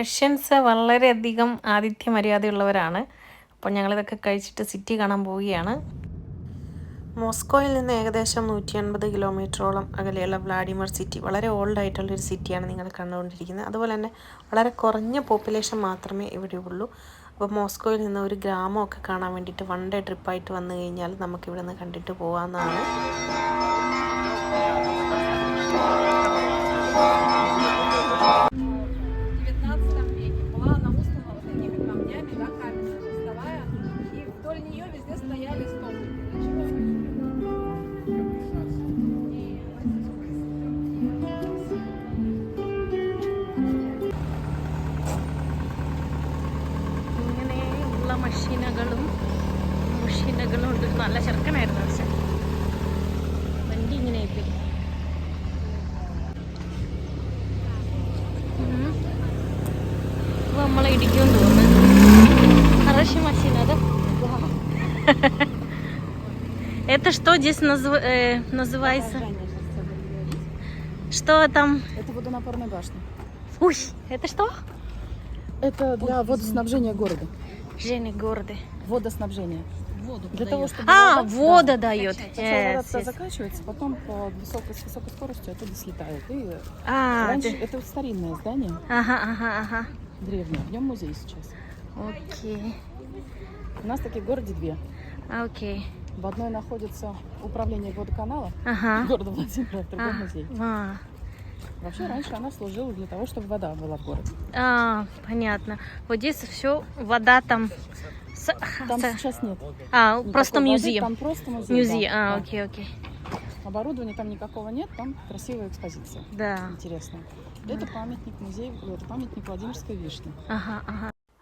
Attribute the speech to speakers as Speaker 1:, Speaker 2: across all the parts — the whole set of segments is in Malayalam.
Speaker 1: റഷ്യൻസ് വളരെയധികം ആതിഥ്യ മര്യാദയുള്ളവരാണ്. അപ്പോൾ ഞങ്ങളിതൊക്കെ കഴിച്ചിട്ട് സിറ്റി കാണാൻ പോവുകയാണ്. മോസ്കോയിൽ നിന്ന് ഏകദേശം 180 കിലോമീറ്ററോളം അകലെയുള്ള വ്ളാഡിമിർ സിറ്റി വളരെ ഓൾഡ് ആയിട്ടുള്ളൊരു സിറ്റിയാണ് നിങ്ങൾ കണ്ടുകൊണ്ടിരിക്കുന്നത്. അതുപോലെ തന്നെ വളരെ കുറഞ്ഞ പോപ്പുലേഷൻ മാത്രമേ ഇവിടെ ഉള്ളൂ. അപ്പോൾ മോസ്കോയിൽ നിന്ന് ഒരു ഗ്രാമമൊക്കെ കാണാൻ വേണ്ടിയിട്ട് 1 ഡേ ട്രിപ്പായിട്ട് വന്നു കഴിഞ്ഞാൽ നമുക്കിവിടെ നിന്ന് കണ്ടിട്ട് പോകാവുന്നതാണ്. മഷീനകളും ഉണ്ട്. നല്ല ചെറുക്കനായിരുന്നു പക്ഷെ വണ്ടി ഇങ്ങനെ ആയിപ്പോയി. അപ്പോൾ നമ്മളെ ഇടിക്കുമെന്ന് തോന്നുന്നു. Хорошая машина, да? Это что здесь называется? Что там?
Speaker 2: Это водонапорная башня.
Speaker 1: Уй, это что?
Speaker 2: Это для водоснабжения города.
Speaker 1: Жени города.
Speaker 2: Водоснабжение.
Speaker 1: Воду
Speaker 2: для того, чтобы
Speaker 1: вода дает.
Speaker 2: Сначала вода закачивается, потом с высокой скоростью оттуда слетает. И раньше это старинное здание.
Speaker 1: Ага.
Speaker 2: Древнее. В нем музей сейчас.
Speaker 1: Окей.
Speaker 2: У нас таких в городе 2.
Speaker 1: Окей.
Speaker 2: В одной находится управление водоканала города Владимира, в другом музей. Вообще раньше она служила для того, чтобы вода была в городе.
Speaker 1: Понятно. Вот здесь все вода там.
Speaker 2: Там сейчас нет.
Speaker 1: Просто музей.
Speaker 2: Там просто музей.
Speaker 1: Музей.
Speaker 2: Да.
Speaker 1: Окей.
Speaker 2: Оборудования там никакого нет, там красивая экспозиция.
Speaker 1: Да.
Speaker 2: Интересная. Это памятник музею, это памятник Владимирской вишни.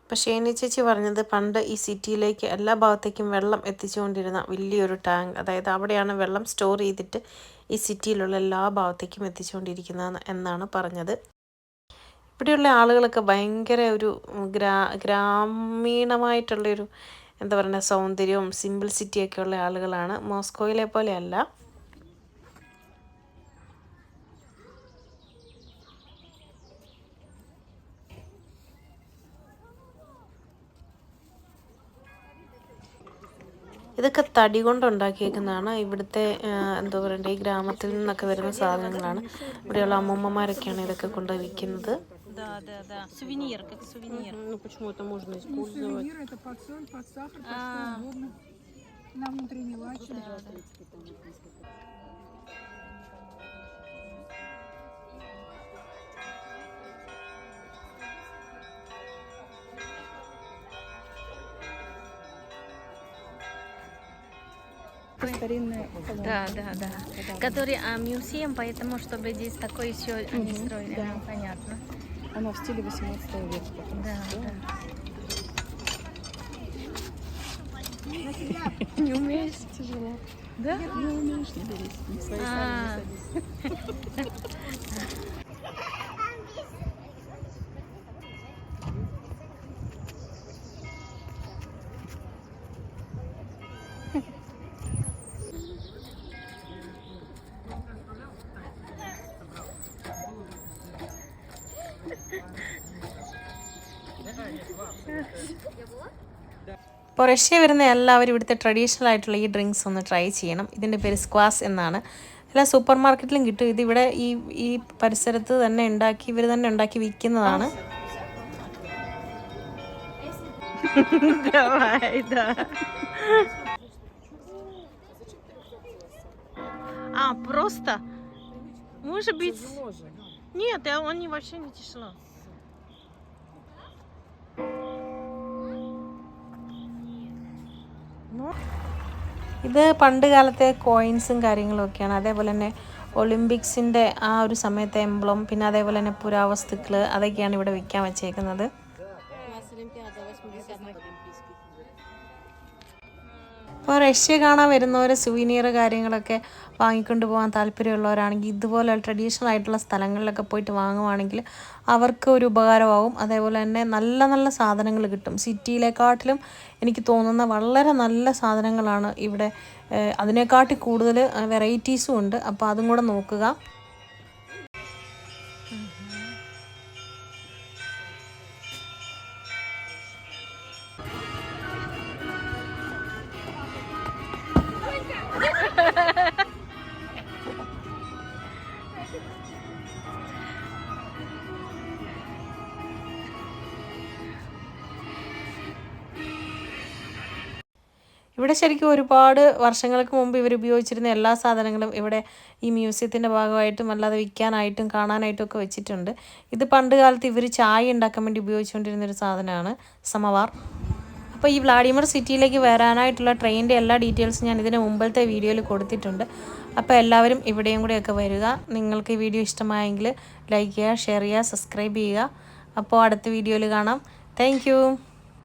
Speaker 1: അപ്പോൾ ഷേനി ചേച്ചി പറഞ്ഞത് പണ്ട് ഈ സിറ്റിയിലേക്ക് എല്ലാ ഭാഗത്തേക്കും വെള്ളം എത്തിച്ചുകൊണ്ടിരുന്ന വലിയൊരു ടാങ്ക്, അതായത് അവിടെയാണ് വെള്ളം സ്റ്റോർ ചെയ്തിട്ട് ഈ സിറ്റിയിലുള്ള എല്ലാ ഭാഗത്തേക്കും എത്തിച്ചുകൊണ്ടിരിക്കുന്നത് എന്നാണ് പറഞ്ഞത്. ഇവിടെയുള്ള ആളുകളൊക്കെ ഭയങ്കര ഒരു ഗ്രാമീണമായിട്ടുള്ളൊരു എന്താ പറയുക സൗന്ദര്യവും സിമ്പിൾസിറ്റിയൊക്കെ ഉള്ള ആളുകളാണ്. മോസ്കോയിലെ പോലെയല്ല. ഇതൊക്കെ തടി കൊണ്ടുണ്ടാക്കിയേക്കുന്നതാണ്. ഇവിടുത്തെ എന്താ പറയണ്ടേ ഈ ഗ്രാമത്തിൽ നിന്നൊക്കെ വരുന്ന സാധനങ്ങളാണ്. ഇവിടെയുള്ള അമ്മൂമ്മമാരൊക്കെയാണ് ഇതൊക്കെ കൊണ്ട് വിൽക്കുന്നത്. Сувенир, как сувенир. Ну почему это можно использовать?
Speaker 2: Сувенир это под соль, под сахар, под что угодно. На внутренней лаче. Старинные.
Speaker 1: Да. Который музеем, поэтому чтобы здесь такое все они строили.
Speaker 2: Да.
Speaker 1: Понятно.
Speaker 2: Она в стиле 18 века.
Speaker 1: Да. Не умеешь?
Speaker 2: Тяжело.
Speaker 1: Да?
Speaker 2: Не умеешь, не берись. Не в своей сани не садись.
Speaker 1: ഇപ്പോൾ റഷ്യ വരുന്ന എല്ലാവരും ഇവിടുത്തെ ട്രഡീഷണൽ ആയിട്ടുള്ള ഈ ഡ്രിങ്ക്സ് ഒന്ന് ട്രൈ ചെയ്യണം. ഇതിൻ്റെ പേര് സ്ക്വാസ് എന്നാണ്. എല്ലാ സൂപ്പർ മാർക്കറ്റിലും കിട്ടും. ഇതിവിടെ ഈ പരിസരത്ത് തന്നെ ഇവർ തന്നെ ഉണ്ടാക്കി വിൽക്കുന്നതാണ്. Просто? Может быть... Нет, он вообще не тяжело. ഇത് പണ്ട് കാലത്തെ കോയിൻസും കാര്യങ്ങളും ഒക്കെയാണ്. അതേപോലെ തന്നെ ഒളിമ്പിക്സിൻ്റെ ആ ഒരു സമയത്തെ എംബ്ലം, പിന്നെ അതേപോലെ തന്നെ പുരാവസ്തുക്കൾ അതൊക്കെയാണ് ഇവിടെ വിൽക്കാൻ വെച്ചേക്കുന്നത്. അപ്പോൾ റഷ്യ കാണാൻ വരുന്നവർ സുവീനിയർ കാര്യങ്ങളൊക്കെ വാങ്ങിക്കൊണ്ട് പോകാൻ താല്പര്യമുള്ളവരാണെങ്കിൽ ഇതുപോലെ ട്രഡീഷണൽ ആയിട്ടുള്ള സ്ഥലങ്ങളിലൊക്കെ പോയിട്ട് വാങ്ങുവാണെങ്കിൽ അവർക്ക് ഒരു ഉപകാരമാകും. അതേപോലെ തന്നെ നല്ല നല്ല സാധനങ്ങൾ കിട്ടും. സിറ്റിയിലെക്കാട്ടിലും എനിക്ക് തോന്നുന്ന വളരെ നല്ല സാധനങ്ങളാണ് ഇവിടെ. അതിനെക്കാട്ടി കൂടുതൽ വെറൈറ്റീസും ഉണ്ട്. അപ്പോൾ അതും കൂടെ നോക്കുക. ഇവിടെ ശരിക്കും ഒരുപാട് വർഷങ്ങൾക്ക് മുമ്പ് ഇവർ ഉപയോഗിച്ചിരുന്ന എല്ലാ സാധനങ്ങളും ഇവിടെ ഈ മ്യൂസിയത്തിൻ്റെ ഭാഗമായിട്ടും അല്ലാതെ വിൽക്കാനായിട്ടും കാണാനായിട്ടും ഒക്കെ വെച്ചിട്ടുണ്ട്. ഇത് പണ്ട് കാലത്ത് ഇവർ ചായ ഉണ്ടാക്കാൻ വേണ്ടി ഉപയോഗിച്ചുകൊണ്ടിരുന്നൊരു സാധനമാണ് സമവാർ. അപ്പോൾ ഈ വ്ളാഡിമിർ സിറ്റിയിലേക്ക് വരാനായിട്ടുള്ള ട്രെയിനിൻ്റെ എല്ലാ ഡീറ്റെയിൽസും ഞാൻ ഇതിന് മുമ്പത്തെ വീഡിയോയിൽ കൊടുത്തിട്ടുണ്ട്. അപ്പോൾ എല്ലാവരും ഇവിടെയും കൂടെയൊക്കെ വരിക. നിങ്ങൾക്ക് ഈ വീഡിയോ ഇഷ്ടമായെങ്കിൽ ലൈക്ക് ചെയ്യുക, ഷെയർ ചെയ്യുക, സബ്സ്ക്രൈബ് ചെയ്യുക. അപ്പോൾ അടുത്ത വീഡിയോയിൽ കാണാം. താങ്ക്